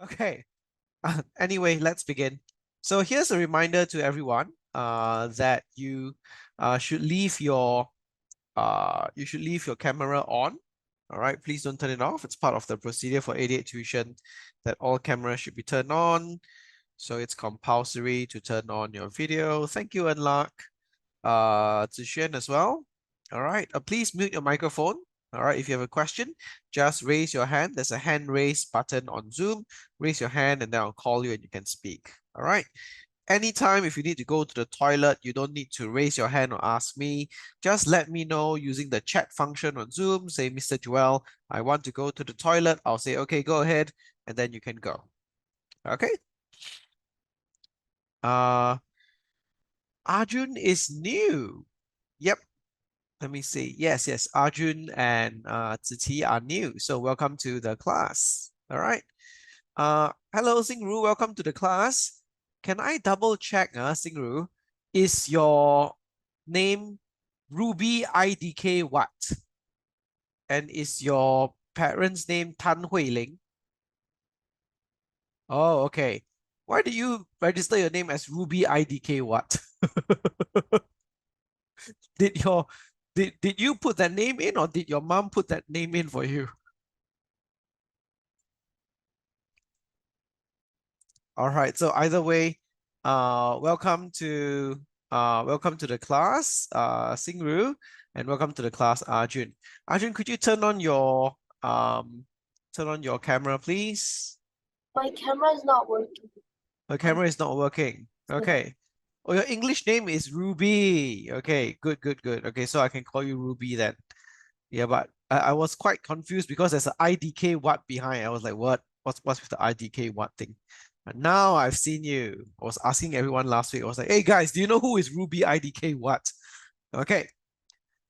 Okay. Anyway, let's begin. So here's a reminder to everyone that you should leave your camera on. All right, please don't turn it off. It's part of the procedure for 88 tuition that all cameras should be turned on. So it's compulsory to turn on your video. Thank you, Enlark. Zixuan as well. All right, please mute your microphone. All right, if you have a question, just raise your hand. There's a hand raise button on Zoom. Raise your hand and then I'll call you and you can speak. All right. Anytime if you need to go to the toilet, you don't need to raise your hand or ask me. Just let me know using the chat function on Zoom. Say, Mr. Joel, I want to go to the toilet. I'll say, okay, go ahead, and then you can go. Okay. Arjun is new. Yep. Let me see. Yes. Arjun and Ziqi are new. So welcome to the class. All right. Hello, Xingru. Welcome to the class. Can I double check, Xingru? Is your name Ruby IDK what? And is your parents' name Tan Huiling? Oh, okay. Why do you register your name as Ruby IDK what? Did your did you put that name in or did your mom put that name in for you? All right. So either way, welcome to the class, Singru, and welcome to the class, Arjun. Arjun, could you turn on your camera, please? My camera is not working. The camera is not working. Okay. Oh, your English name is Ruby. Okay, good. Okay, so I can call you Ruby then. Yeah, but I was quite confused because there's an IDK what behind. I was like, what? What's with the IDK what thing? But now I've seen you. I was asking everyone last week. I was like, hey guys, do you know who is Ruby IDK what? Okay,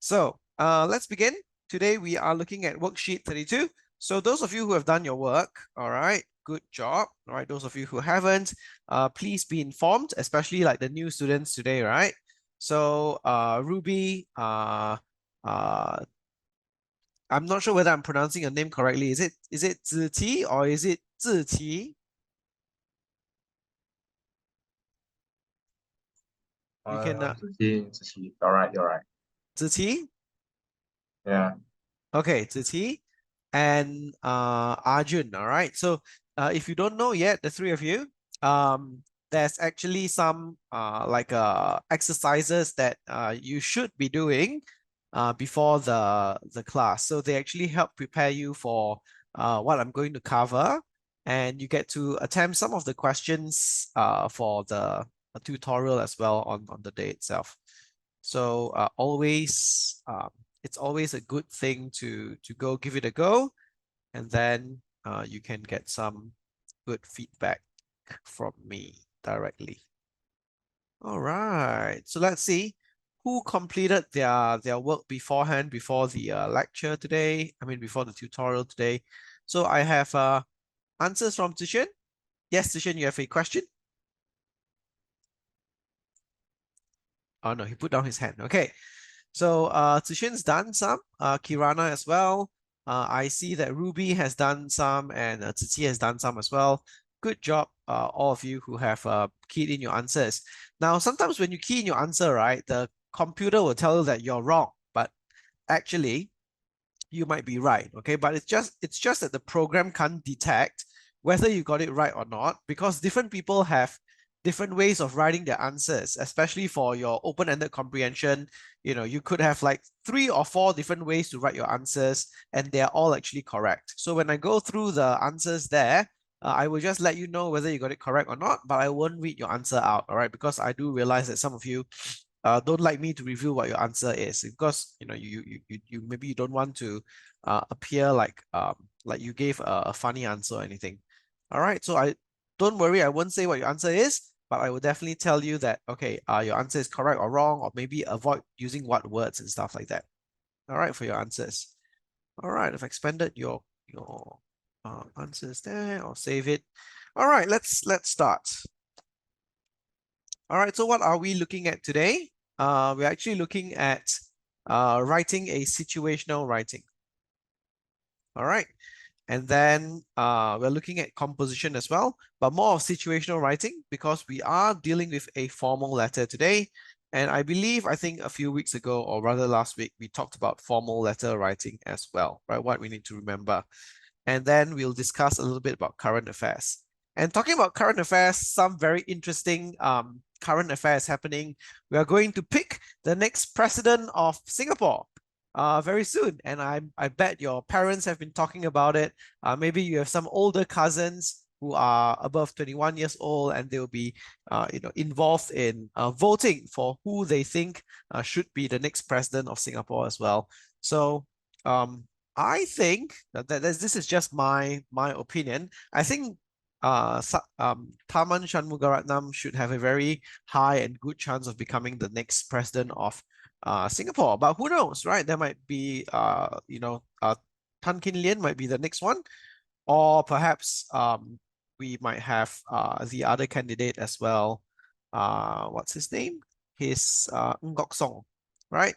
so let's begin. Today we are looking at worksheet 32. So those of you who have done your work, all right, good job. All right, those of you who haven't, please be informed, especially like the new students today, right? So Ruby, I'm not sure whether I'm pronouncing your name correctly. Is it Ziti or is it Ziqi? You can Ziqi. You're right, you're right. Ziqi? Yeah. Okay, Ziqi and Arjun. All right. So if you don't know yet, the three of you, there's actually some exercises that you should be doing before the class. So they actually help prepare you for what I'm going to cover, and you get to attempt some of the questions for the tutorial as well on the day itself. So it's always a good thing to go give it a go, and then you can get some good feedback from me directly. All right, so let's see who completed their work beforehand before the lecture today. I mean, before the tutorial today. So I have answers from Zixuan. Yes, Zixuan, you have a question? Oh no, he put down his hand. Okay. So Zixuan's done some, Kirana as well. I see that Ruby has done some and Ziqi has done some as well. Good job, all of you who have keyed in your answers. Now, sometimes when you key in your answer, right, the computer will tell you that you're wrong, but actually, you might be right, okay? But it's just that the program can't detect whether you got it right or not, because different people have different ways of writing their answers, especially for your open-ended comprehension. You know, you could have like 3 or 4 different ways to write your answers, and they're all actually correct. So when I go through the answers there, I will just let you know whether you got it correct or not, but I won't read your answer out, all right? Because I do realize that some of you don't like me to reveal what your answer is, because you know you maybe you don't want to appear like you gave a funny answer or anything. All right, so I don't worry, I won't say what your answer is, but I will definitely tell you that okay, your answer is correct or wrong, or maybe avoid using what words and stuff like that. All right, for your answers. All right, I've expanded your answers there. I'll save it. All right, let's start. All right, so what are we looking at today? We're actually looking at writing a situational writing. All right. And then we're looking at composition as well, but more of situational writing because we are dealing with a formal letter today. And I think a few weeks ago, or rather last week, we talked about formal letter writing as well, right? What we need to remember. And then we'll discuss a little bit about current affairs. And talking about current affairs, some very interesting current affairs happening. We are going to pick the next president of Singapore very soon. And I bet your parents have been talking about it. Maybe you have some older cousins who are above 21 years old and they'll be involved in voting for who they think should be the next president of Singapore as well. So I think that this is just my opinion. I think Tharman Shanmugaratnam should have a very high and good chance of becoming the next president of Singapore. But who knows, right? There might be Tan Kin Lian might be the next one, or perhaps we might have the other candidate as well. What's his name? His Ng Kok Song, right?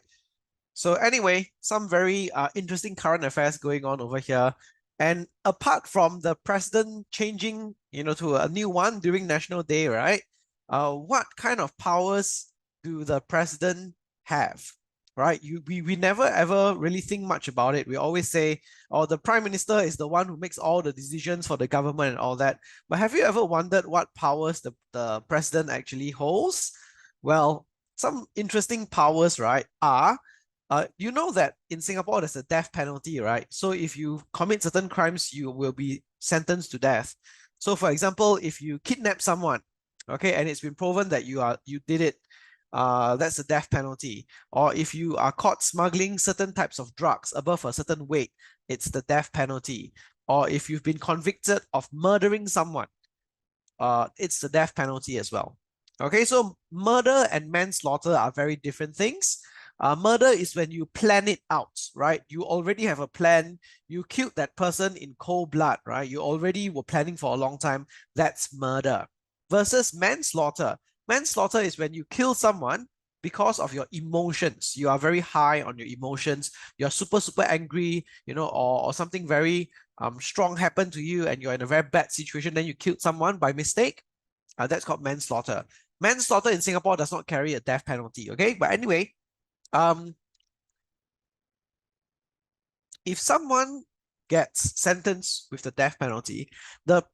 So anyway, some very interesting current affairs going on over here. And apart from the president changing, to a new one during National Day, right? What kind of powers do the president have, right? We never ever really think much about it. We always say, oh, the prime minister is the one who makes all the decisions for the government and all that. But have you ever wondered what powers the president actually holds? Well, some interesting powers, right, are you know that in Singapore there's a death penalty, right? So if you commit certain crimes, you will be sentenced to death. So for example, if you kidnap someone, okay, and it's been proven that you did it, that's a death penalty. Or if you are caught smuggling certain types of drugs above a certain weight, it's the death penalty. Or if you've been convicted of murdering someone, it's the death penalty as well. Okay, so murder and manslaughter are very different things. Murder is when you plan it out, right? You already have a plan. You killed that person in cold blood, right? You already were planning for a long time. That's murder. Versus manslaughter. Manslaughter is when you kill someone because of your emotions. You are very high on your emotions. You're super, super angry, or something very strong happened to you and you're in a very bad situation. Then you killed someone by mistake. That's called manslaughter. Manslaughter in Singapore does not carry a death penalty, okay? But anyway, if someone gets sentenced with the death penalty, that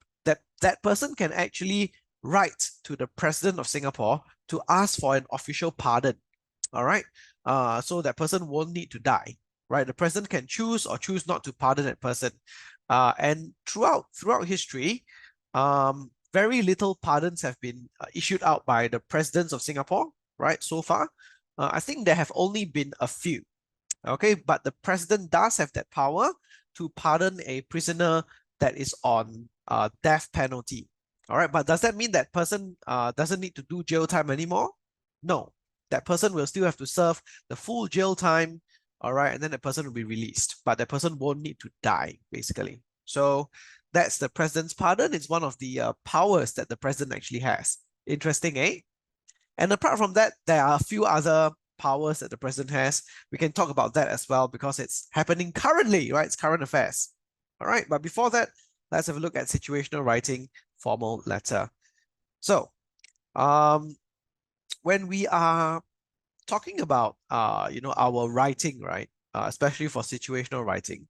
person can actually write to the president of Singapore to ask for an official pardon. All right. So that person won't need to die. Right. The president can choose or choose not to pardon that person. And throughout history, very little pardons have been issued out by the presidents of Singapore, right? So far, I think there have only been a few. Okay, but the president does have that power to pardon a prisoner that is on death penalty. All right, but does that mean that person doesn't need to do jail time anymore? No, that person will still have to serve the full jail time. All right, and then the person will be released, but the person won't need to die, basically. So that's the president's pardon. It's one of the powers that the president actually has. Interesting, eh? And apart from that, there are a few other powers that the president has. We can talk about that as well because it's happening currently, right? It's current affairs. All right, but before that, let's have a look at situational writing, formal letter. So, when we are talking about our writing, right? Especially for situational writing,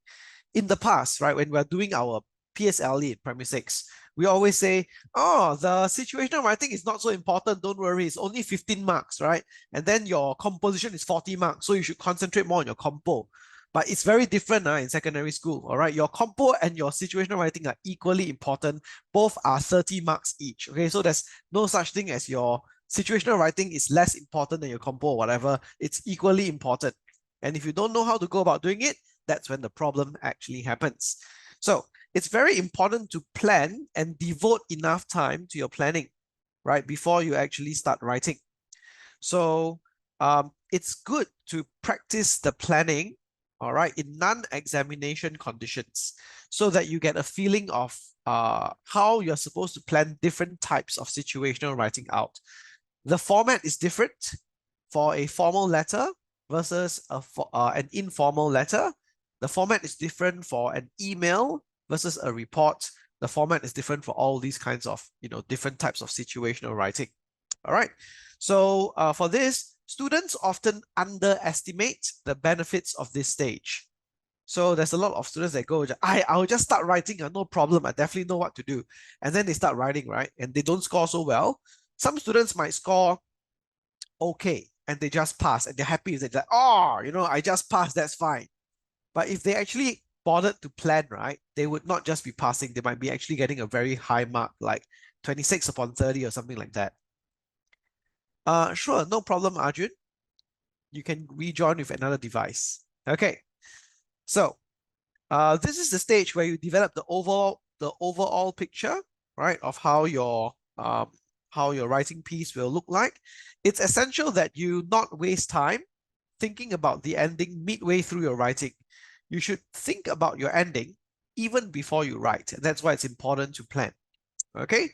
in the past, right, when we're doing our PSLE in primary 6, we always say, oh, the situational writing is not so important, don't worry, it's only 15 marks, right? And then your composition is 40 marks, so you should concentrate more on your compo. But it's very different in secondary school, all right? Your compo and your situational writing are equally important. Both are 30 marks each, okay? So there's no such thing as your situational writing is less important than your compo or whatever. It's equally important. And if you don't know how to go about doing it, that's when the problem actually happens. So it's very important to plan and devote enough time to your planning, right, before you actually start writing. So it's good to practice the planning, all right, in non-examination conditions so that you get a feeling of how you're supposed to plan different types of situational writing out. The format is different for a formal letter versus an informal letter. The format is different for an email versus a report. The format is different for all these kinds of, different types of situational writing. All right. So for this, students often underestimate the benefits of this stage. So there's a lot of students that go, I'll just start writing, no problem. I definitely know what to do. And then they start writing, right? And they don't score so well. Some students might score okay, and they just pass, and they're happy with it. Like, oh, I just passed, that's fine. But if they actually bothered to plan, right, they would not just be passing, they might be actually getting a very high mark, like 26 upon 30 or something like that. Sure, no problem, Arjun. You can rejoin with another device. Okay, so this is the stage where you develop the overall picture, right, of how your writing piece will look like. It's essential that you not waste time thinking about the ending midway through your writing. You should think about your ending even before you write. And that's why it's important to plan. Okay.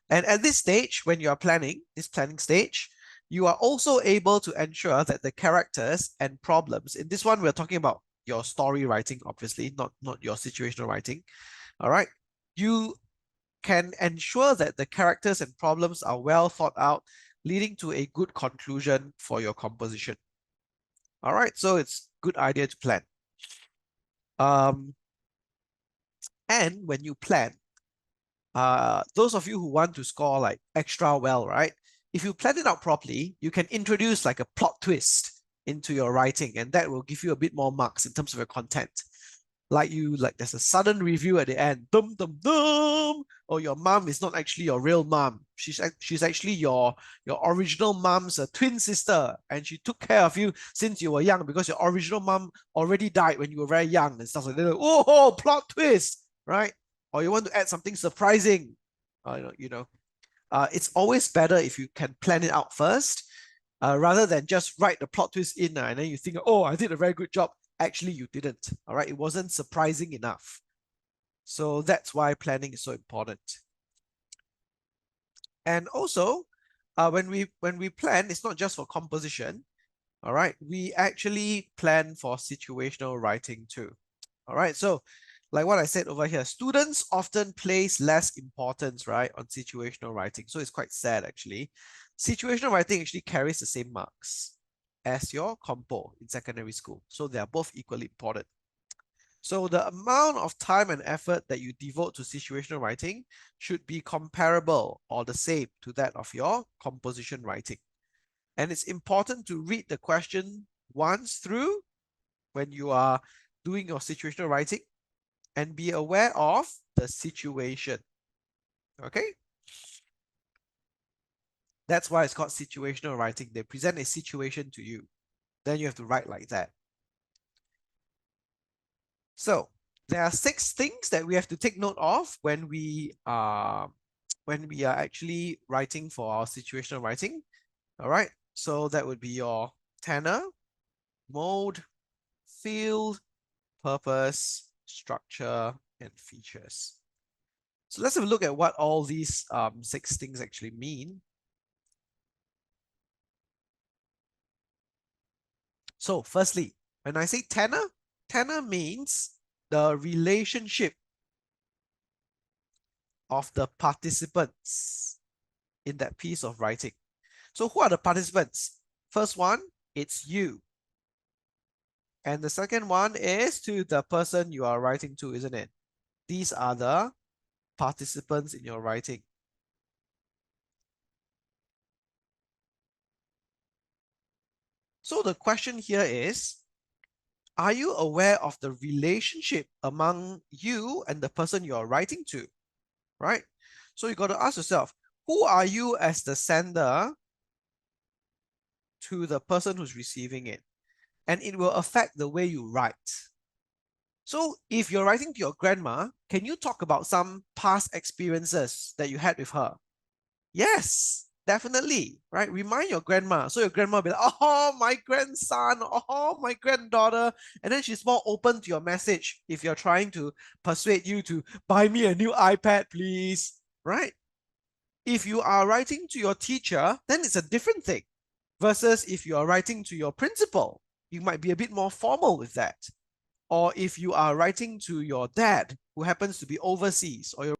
And at this stage, when you are planning, this planning stage, you are also able to ensure that the characters and problems, in this one, we're talking about your story writing, obviously, not your situational writing. All right. You can ensure that the characters and problems are well thought out, leading to a good conclusion for your composition. All right, so it's a good idea to plan. And when you plan, those of you who want to score like extra well, right? If you plan it out properly, you can introduce like a plot twist into your writing, and that will give you a bit more marks in terms of your content. Like there's a sudden review at the end, dum dum dum, or your mom is not actually your real mom. She's actually your original mom's twin sister, and she took care of you since you were young because your original mom already died when you were very young and stuff like that. Oh, plot twist, right? Or you want to add something surprising, it's always better if you can plan it out first, rather than just write the plot twist in and then you think, oh, I did a very good job. Actually, you didn't. All right, it wasn't surprising enough. So that's why planning is so important. And also, when we plan, it's not just for composition. All right, we actually plan for situational writing too. All right, so like what I said over here, students often place less importance, right, on situational writing. So it's quite sad actually. Situational writing actually carries the same marks as your compo in secondary school. So they are both equally important. So the amount of time and effort that you devote to situational writing should be comparable or the same to that of your composition writing. And it's important to read the question once through when you are doing your situational writing and be aware of the situation. Okay? That's why it's called situational writing. They present a situation to you. Then you have to write like that. So there are 6 things that we have to take note of when we are actually writing for our situational writing. All right. So that would be your tenor, mode, field, purpose, structure, and features. So let's have a look at what all these 6 things actually mean. So firstly, when I say tenor, tenor means the relationship of the participants in that piece of writing. So who are the participants? First one, it's you. And the second one is to the person you are writing to, isn't it? These are the participants in your writing. So the question here is, are you aware of the relationship among you and the person you are writing to, right? So you got to ask yourself, who are you as the sender to the person who's receiving it? And it will affect the way you write. So if you're writing to your grandma, can you talk about some past experiences that you had with her? Yes, definitely, right? Remind your grandma. So your grandma will be like, oh, my grandson, oh, my granddaughter. And then she's more open to your message if you're trying to persuade you to buy me a new iPad, please, right? If you are writing to your teacher, then it's a different thing. Versus if you are writing to your principal, you might be a bit more formal with that. Or if you are writing to your dad, who happens to be overseas, or your